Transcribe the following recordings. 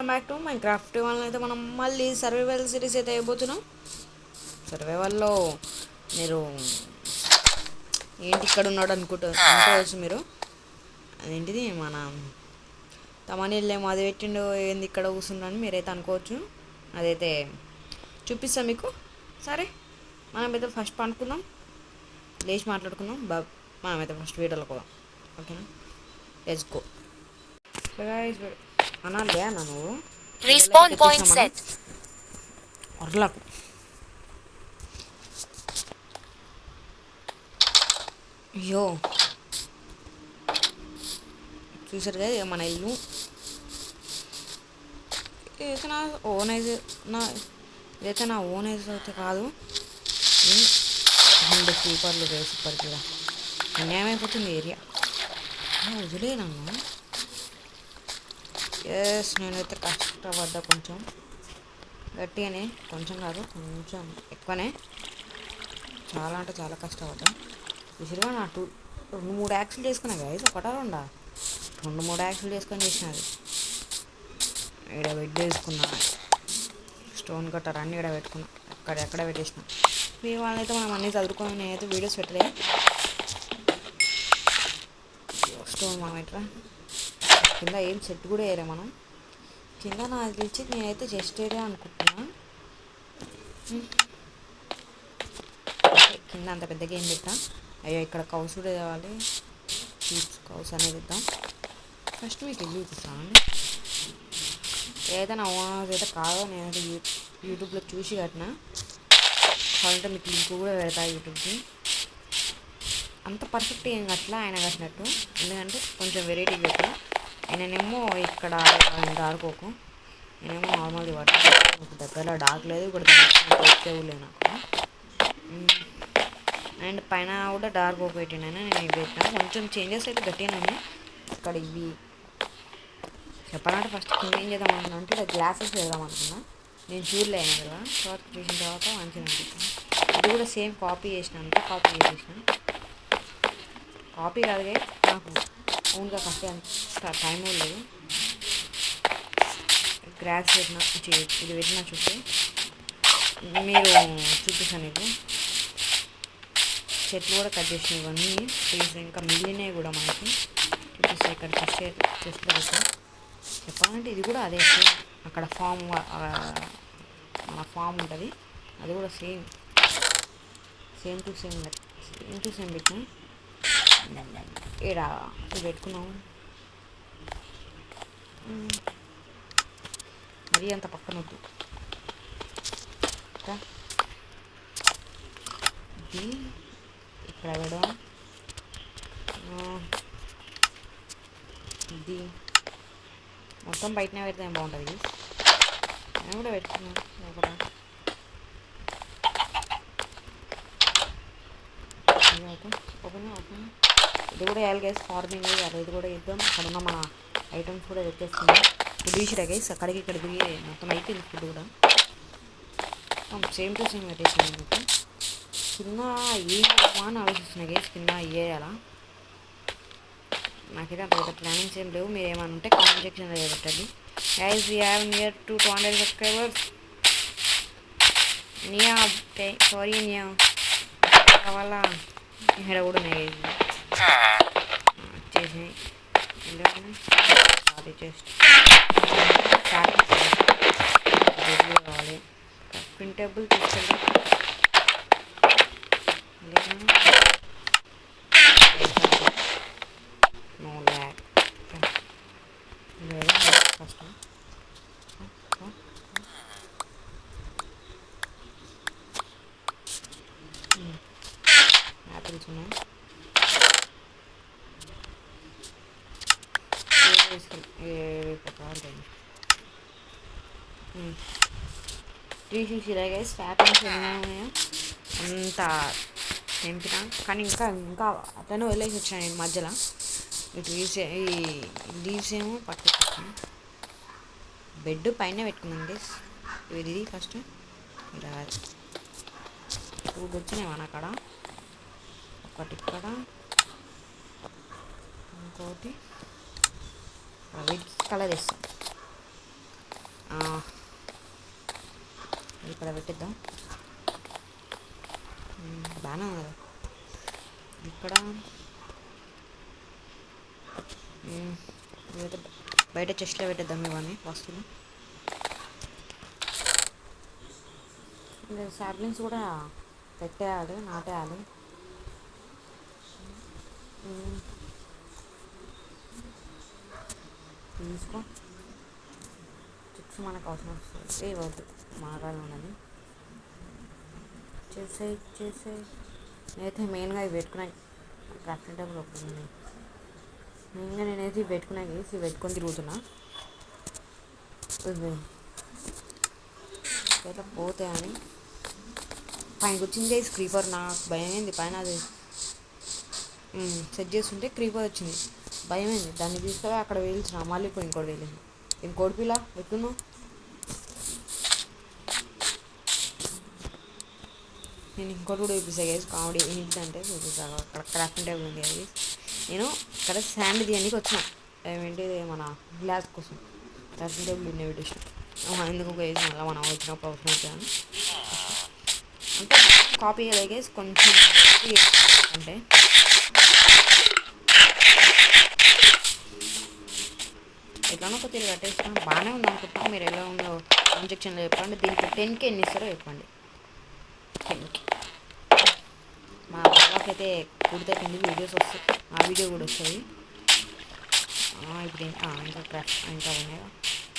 Back to my craft వాళ్ళని అయితే మనం మళ్ళీ సర్వైవల్ సిరీస్ అయితే అయిపోతున్నాం. సర్వైవల్లో మీరు ఏంటి ఇక్కడ ఉన్నాడు అనుకోవచ్చు మీరు. అదేంటిది మన తమనీళ్ళేమో అది పెట్టిండు, ఏంది ఇక్కడ కూర్చుండని మీరైతే అనుకోవచ్చు. అదైతే చూపిస్తాం మీకు. సరే మనమైతే ఫస్ట్ పండుకుందాం, లేచి మాట్లాడుకుందాం. మనమైతే ఫస్ట్ వీడియోలో పోదాం, ఓకేనా? Let's go. అన్నా లేనా నువ్వు అర్లకు అయ్యో చూసారు కదా మన ఇల్లు. ఇదైతే నా ఓన్ ఐజ్, ఇదైతే నా ఓన్ ఐజ్ అయితే కాదు. 2 సూపర్లు సూపర్ కూడా అన్యాయం అయిపోతుంది ఏరియా. వదిలేనమ్మా. ఎస్ నేనైతే కష్టపడ్డా కొంచెం గట్టిగానే, కొంచెం కాదు కొంచెం ఎక్కువనే, చాలా అంటే చాలా కష్టపడ్డా. విసిరిగా నా 2-3 యాక్సిల్ చేసుకున్నా గైస్, ఒకటా 2-3 యాక్సిల్ చేసుకొని చేసినది. ఇక్కడ బెడ్ వేసుకున్నా, స్టోన్ కట్టర్ అన్నీ ఇక్కడ పెట్టుకున్నా, ఎక్కడ పెట్టేసిన. మీ వాళ్ళైతే మనం అన్నీ చదువుకొని నేనైతే వీడియోస్ పెట్టలే. స్టోన్ మనం ఇట్లా కింద ఏం సెట్ కూడా వేయలే మనం. కింద నాకు తెలిసి నేనైతే జస్ట్ ఏరియా అనుకుంటున్నా. కింద అంత పెద్దగా ఏం పెట్టా. అయ్యో ఇక్కడ కౌస్ కూడా తేవాలి, కౌస్ అనేది ఇద్దాం. ఫస్ట్ మీకు ఇల్లు చూపిస్తాను. ఏదైతే నా ఓనర్స్ అయితే కాదో నేనైతే యూట్యూబ్లో చూసి కట్టిన. కావాలంటే మీకు లింక్ కూడా పెడతా యూట్యూబ్కి. అంత పర్ఫెక్ట్ ఏం కట్టలా ఆయన కట్టినట్టు, ఎందుకంటే కొంచెం వెరైటీ పెట్టా. ఆయననేమో ఇక్కడ డార్క్ ఓకు, నేనేమో నార్మల్ది పట్టు. దగ్గరలో డార్క్ లేదు, ఇక్కడ లేదు నాకు. అండ్ పైన కూడా డార్క్ ఓకు పెట్టినాను, నేను ఇవి పెట్టినా. కొంచెం చేంజెస్ అయితే గట్టిగానే. ఇక్కడ ఇవి చెప్పాలంటే ఫస్ట్ కింద ఏం చేద్దాం అనుకున్నా అంటే ఇక్కడ గ్లాసెస్ పెడదాం అనుకున్నా. నేను చూడలేను కదా, తర్వాత చూసిన తర్వాత మంచిగా అనిపిస్తుంది. ఇది కూడా సేమ్ కాపీ చేసిన, అంతా కాపీ చేసేసిన. కాపీ కాదు నాకు ఓన్గా కట్టే అంత టైం లేదు. గ్రాస్ పెట్టిన, ఇది పెట్టినా చూస్తే మీరు చూపిస్తాను నీకు. చెట్లు కూడా కట్ చేసిన, ఇవన్నీ ట్రీస్ ఇంకా మిగిలినవి కూడా మనకి చూపిస్తాయి. ఇక్కడ చెట్లు పెట్టా. చెప్పాలంటే ఇది కూడా అదే సేమ్. అక్కడ మన ఫామ్ ఉంటుంది, అది కూడా సేమ్ టు సేమ్ పెట్టినా. ఈడ ఇది పెట్టుకున్నాము. మరీ అంత పక్కన వద్దు. ఇది ఇక్కడ పెడదాం. ఇది మొత్తం బయటనే పెడితే ఏం బాగుంటుంది. నేను కూడా పెట్టుకున్నాను లోపల. ఓపెన్ ఇది కూడా వేయాలి గైస్, ఫార్మింగ్ అది ఇది కూడా ఇద్దాం. అక్కడ ఉన్న మన ఐటమ్స్ కూడా తెచ్చేసుకుందాం. ఫుడ్ తీసిరా గైస్, అక్కడికి ఇక్కడ దిగి మొత్తం అయిపోయింది ఫుడ్ కూడా. సేమ్ టు సేమ్ పెట్టేసింది మీకు. కింద ఏం అని ఆలోచిస్తున్నా గైస్, కింద వేయాలా. నాకైతే అంత పెద్ద ప్లానింగ్స్ ఏం లేవు. మీరు ఏమైనా ఉంటే కామెంట్ సెక్షన్లో పెట్టండి. Guys we have near to 200 subscribers. నియా సారీ నియా వల్ల ఇక్కడ కూడా ఉన్నాయి వచ్చేసి కావాలి. క్రాఫ్టింగ్ టేబుల్ తీసుకెళ్ళి నో ల్యాక్ ఫస్ట్ యాపిల్స్ ఉన్నాయి. తీసిరా గైస్, యాపిల్స్ ఉన్నాయా అంత తెంపినా. కానీ ఇంకా అతను వదిలేసి వచ్చాను నేను మధ్యలో. ఇటు ఈ లీవ్స్ ఏమో పట్టుకొచ్చాను. బెడ్ పైన పెట్టుకున్నాను గైస్. ఇది ఫస్ట్ ఇలా 2 వచ్చినాయి మన అక్కడ. ఒకటి ఇక్కడ, ఇంకోటి వీటికి కలర్ వేస్తాం. ఇక్కడ పెట్టిద్దాం. బాగానే ఉన్నది. ఇక్కడ ఇవైతే బయట చెస్ట్లో పెట్టేద్దాం ఇవన్నీ వస్తువులు. ఇంకా సాప్లింగ్స్ కూడా పెట్టేయాలి, నాటేయాలి. తీసుకో చిప్స్ మనకు అవసరం వస్తుంది. వద్దు మాగానే ఉన్నది. చేసే నేనైతే మెయిన్గా ఇవి పెట్టుకునే క్రాఫ్టింగ్ టేబుల్ ఒకటి ఉన్నాయి. మెయిన్గా నేనైతే ఇవి పెట్టుకునే గేసి ఇవి పెట్టుకొని తిరుగుతున్నా. ఇట్లా పోతాయని పైన వచ్చింది గేసి క్రీపర్. నాకు భయమైంది. పైన అది సెట్ చేస్తుంటే క్రీపర్ వచ్చింది, భయమైంది. దాన్ని తీసుకొని అక్కడ వేయించిన మళ్ళీ ఇప్పుడు ఇంకోటి వేయలేదు. ఇంకోటి పిల్ల ఎట్టున్నావు. నేను ఇంకోటి కూడా చూపిస్తాను గేసి కామెడీ ఏంటంటే చూపిస్తాను. అక్కడ క్రాఫ్టింగ్ టేబుల్ ఉంది అది. నేను ఇక్కడ శాండ్ తీయడానికి వచ్చిన ఏమేంటి మన గ్లాస్ కోసం క్రాఫ్టింగ్ టేబుల్ ఇన్విటేషన్ ఎందుకు వేసి మళ్ళీ మనం వచ్చినప్పుడు అవసరం అవుతాయని అంటే కాపీ వేసి కొంచెం అంటే ఎట్లానో ఒక తిరిగి కట్టేస్తాం. బాగానే ఉంది అనుకుంటున్నాం. మీరు ఎలా ఉందో కామెంట్ సెక్షన్లో చెప్పండి. దీనికి 10K ఎన్ని ఇస్తారో చెప్పండి. 10K మా బాబాకైతే కుడితే కింద వీడియోస్ వస్తాయి, ఆ వీడియో కూడా వస్తుంది. ఇప్పుడు ఇంకా ఇంకా ఉన్నాయా.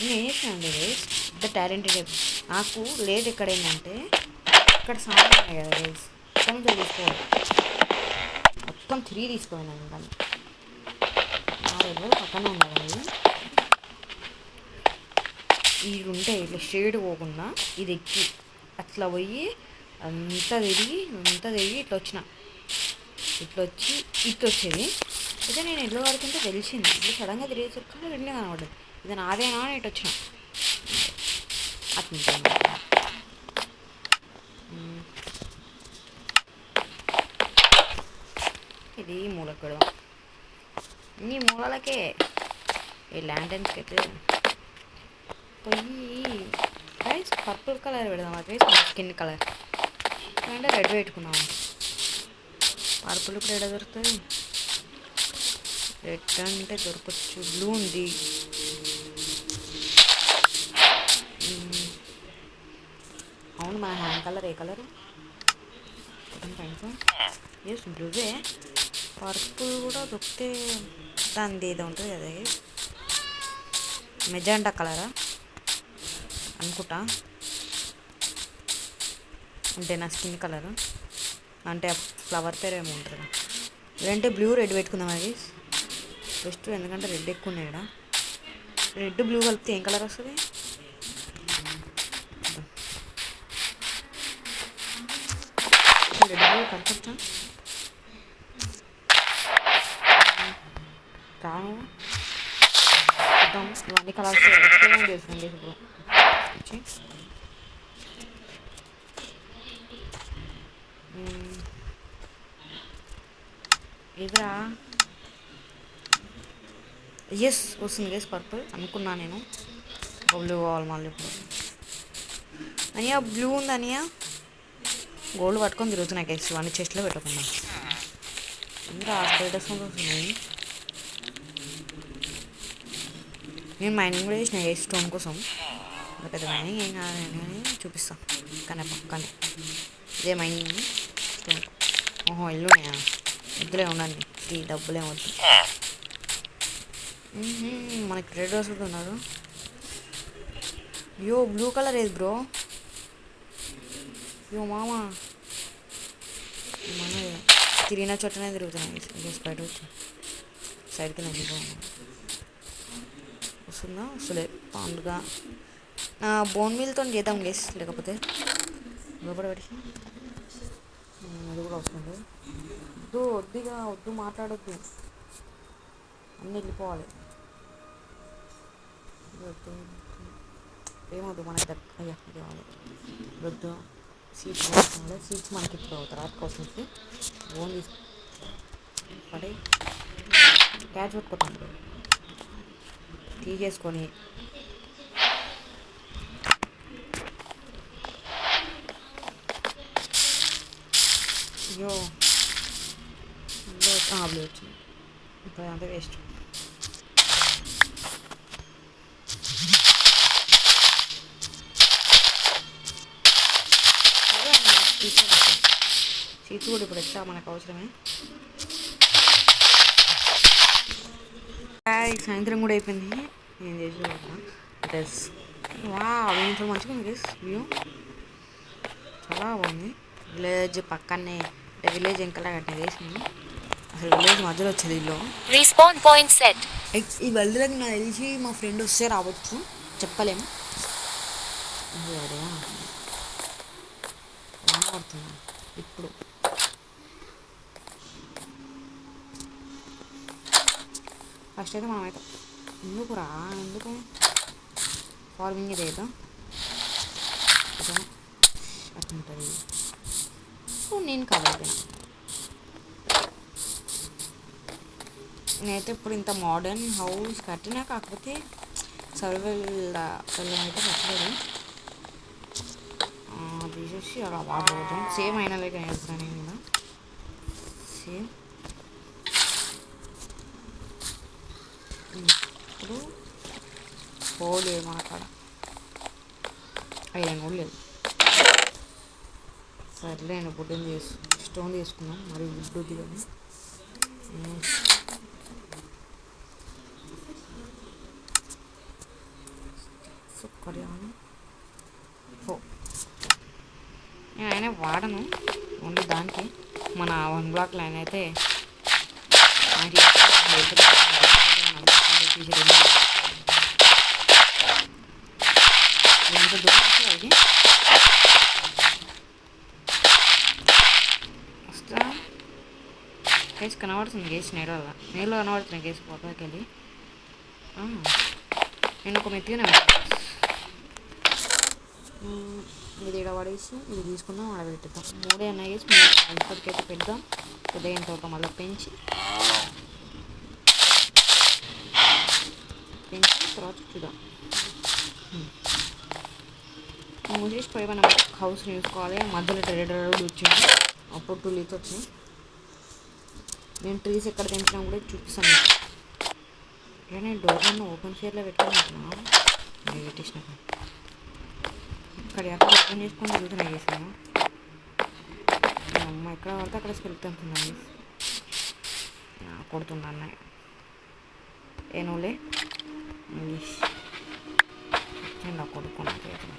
నేను ఏం చేసానండి రేస్ ద టాలెంటెడ్. నాకు లేట్ ఎక్కడైందంటే ఇక్కడ సామాన్ ఉన్నాయి కదా రేస్ ఇక్కడ నుంచి తీసుకోవాలి. మొత్తం 3 తీసుకోవాలి. కానీ నా దగ్గర పక్కనే ఉన్నది. ఇది ఉంటే ఇట్లా షేడ్ పోకుండా ఇది ఎక్కి అట్లా పోయి అంతా తిరిగి ఇట్లా వచ్చిన ఇట్లా వచ్చి ఇట్లా వచ్చేది. అయితే నేను ఎల్లో పడుతుంటే తెలిసింది. ఇట్లా సడన్గా తిరిగేసరికి రెండే కనబడ్డది. ఇది నాదేనా అని ఇటు వచ్చిన అట్లా. ఇది మూలకు పెడదాం. ఇన్ని మూలలకే ఈ ల్యాంటర్న్స్కి అయితే పోయి రైస్ పర్పుల్ కలర్ పెడదాం. అది మన స్కిన్ కలర్ అంటే రెడ్ పెట్టుకున్నాము. పర్పుల్ ఇప్పుడు ఎక్కడ దొరుకుతుంది? రెడ్ అంటే దొరకచ్చు. బ్లూ ఉంది. అవును మన హ్యాండ్ కలర్ ఏ కలరు? ఎస్ బ్లూవే. పర్పుల్ కూడా దొరికితే దానిది ఏదో ఉంటుంది కదా, మెజెంటా కలరా అనుకుంటా. అంటే నా స్కిన్ కలర్ అంటే ఫ్లవర్ పేరు ఏమో ఉంటుంది. లేదంటే బ్లూ రెడ్ పెట్టుకుందాం. అది బెస్ట్, ఎందుకంటే రెడ్ ఎక్కువ ఉన్నాయి ఇక్కడ. రెడ్ బ్లూ కలిపితే ఏం కలర్ వస్తుంది? రెడ్ బ్లూ కలపచ్చా? రాను చూద్దాం. ఇవన్నీ కలర్స్ ఎక్స్పెరిమెంట్ చేసుకోండి ఇప్పుడు. ఇదిరా ఎస్ వస్తుంది గేస్ పర్పుల్ అనుకున్నా నేను. బ్లూ కావాలి మళ్ళీ ఇప్పుడు. అనియా బ్లూ ఉంది అనియా. గోల్డ్ పట్టుకొని తిరుగుతున్నాయి గేస్. ఇవన్నీ చెస్ట్లో పెట్టకుండా ఇంకా స్టేటస్ వస్తున్నాయి. నేను మైనింగ్ కూడా చేసిన గేస్ స్టోన్ కోసం. పెద్ద మైనింగ్ ఏం కాదని చూపిస్తాను. కానీ పక్కనే ఇదే మైనింగ్ స్టోన్. ఓహో ఇల్లు ఉన్నాయా? ఇద్దరే ఉండండి, ఈ డబ్బులే వద్దు. మనకి రెడ్ రోజ్ కూడా ఉన్నారు. యో బ్లూ కలర్ ఏది బ్రో? యో మామా మన తిరిగిన చోటనే తిరుగుతున్నాయి. బయట వచ్చి సైడ్కి నవ్వుకో వస్తుందా? వస్తలే. పండుగ బోన్ మీల్తో చేద్దాం గేస్. లేకపోతే లోపల పెట్టి అది కూడా వస్తుంది. వద్దు మాట్లాడొద్దు, అన్నీ వెళ్ళిపోవాలి. ఏమవుతుంది మనకి అయ్యా ఇది కావాలి. వద్దు సీట్స్ పోతుంది. సీట్స్ మనకి ఇప్పుడు తర్వాత కోసం ఫోన్ తీసు పడి క్యాచ్ పెట్టుకుంటాం. తీసేసుకొని అయ్యో బ్లూ వచ్చింది. ఇప్పుడు అంతా వేస్ట్. సీట్స్ కూడా ఇప్పుడు ఎక్స్ట్రా మనకు అవసరమే. సాయంత్రం కూడా అయిపోయింది. నేను చేసి డ్రెస్ ఇంట్లో మంచిగా ఉంది గైస్. వ్యూ చాలా బాగుంది. విలేజ్ పక్కనే అంటే విలేజ్ ఎంకలా కట్టిన గైస్ నేను. అసలు విలేజ్ మధ్యలో వచ్చేది ఇల్లు. Response point set. ఈ వరల్డ్లోకి నాకు తెలిసి మా ఫ్రెండ్ వస్తే రావచ్చు, చెప్పలేము. పడుతున్నా ఇప్పుడు. ఫస్ట్ అయితే మనమైతే ఎందుకు ఫార్మింగ్ ఇది అవుతాం అట్లుంటుంది. సో నేను కావాలైపోయినా. నేనైతే ఇప్పుడు ఇంత మోడర్న్ హౌస్ కట్టినా, కాకపోతే సర్వైవల్ అయితే కట్టలేదు. తీసేసి అలా వాడబోతాం. సేమ్ అయినా లేక వేస్తాను నేను కూడా. సేమ్ ఇప్పుడు పోలేదు మన కాడ ఐరన్ కూడా లేదు. సర్లే నేను బుడ్డని స్టోన్ తీసుకున్నాం. మరి గుడ్డు దిగని సుక్కర్యాను నేను అయినా వాడను, ఓన్లీ దానికి. మన 1 బ్లాక్ లైన్ అయితే ఎంత దూరం అది వస్తా. కేసు కనబడుతుంది. కేసు నీళ్ళు కనబడుతున్నాయి. కేసు పోతాకి వెళ్ళి నేను ఒక మెత్తిగా ఇది ఇక్కడ పడేసి ఇది తీసుకుందాం, ఆడ పెట్టేద్దాం. 3 అన్నాయి వేసి ఇప్పటికైతే పెడదాం. ఉదయం తర్వాత మళ్ళీ పెంచి తర్వాత చూద్దాం. మూసేసి పోయి మనం హౌస్ని చూసుకోవాలి. మధ్యలో ట్రేడర్ వచ్చింది, అప్పుడు 2 లీటర్స్ వచ్చినాయి. నేను ట్రీస్ ఎక్కడ తెంచినా కూడా చూపిస్తాను. ఇలా నేను డోర్లను ఓపెన్ ఫేర్లో పెట్టుకుంటున్నా. పెట్టేసినాక ఇక్కడ ఎక్కడ ఓపెన్ చేసుకొని తిరుగుతున్నాయి చేసాను. అమ్మ ఎక్కడ పడితే అక్కడ స్కెల్తున్నాయి. కొడుతుంది అన్నయ్య. ఏనోలే చిన్న కొడుకున్నా చేతులు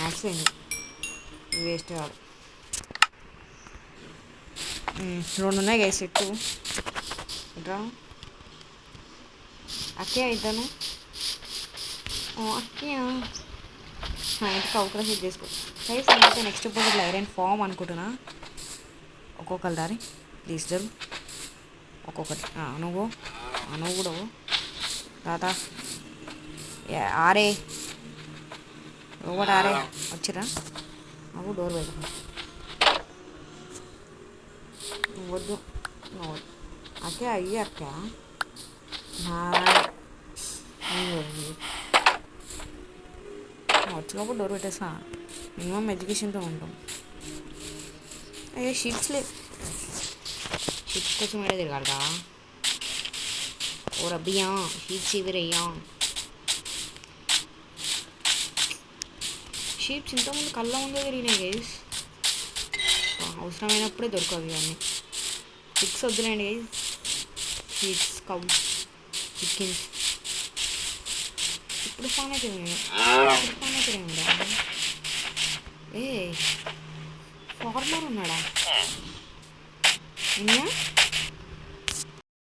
యాక్సిడెంట్ వేస్ట్ కాదు. 2 ఉన్నాయి గైస్ చెట్టు. ఇట్రా అక్కే అవుతాను. అక్కే ఇంటికి అవకాశం సెట్ చేసుకో గైస్. నేనైతే నెక్స్ట్ ఇప్పుడు ఐరన్ ఫామ్ అనుకుంటున్నా. ఒక్కొక్కరి దారి ప్లీజ్ జరు ఒక్కొక్కటి. నువ్వు కూడా తాత ఆరే ఒకటి ఆరే వచ్చిరా. నువ్వు డోర్ పెడతా వద్దు అక్కే అయ్యి అక్క వచ్చినప్పుడు డోర్ పెట్టేస్తా. మినిమం ఎడ్యుకేషన్తో ఉంటాం. అయ్యే షీట్స్ కోసం ఏడా తిరగాలరా. ఓ రబ్బియా షీట్స్ ఇవిరయ్యా. షీట్స్ ఇంతకుముందు కళ్ళ ముందే తిరిగినాయి గైస్. అవసరమైనప్పుడే దొరకవు ఇవన్నీ. పిక్స్ వద్దులేండి గైస్. షీట్స్ కౌస్ చికెన్స్ ఇప్పుడు ఫాన్ అయితే ఏ ఫార్మర్ ఉన్నాడా?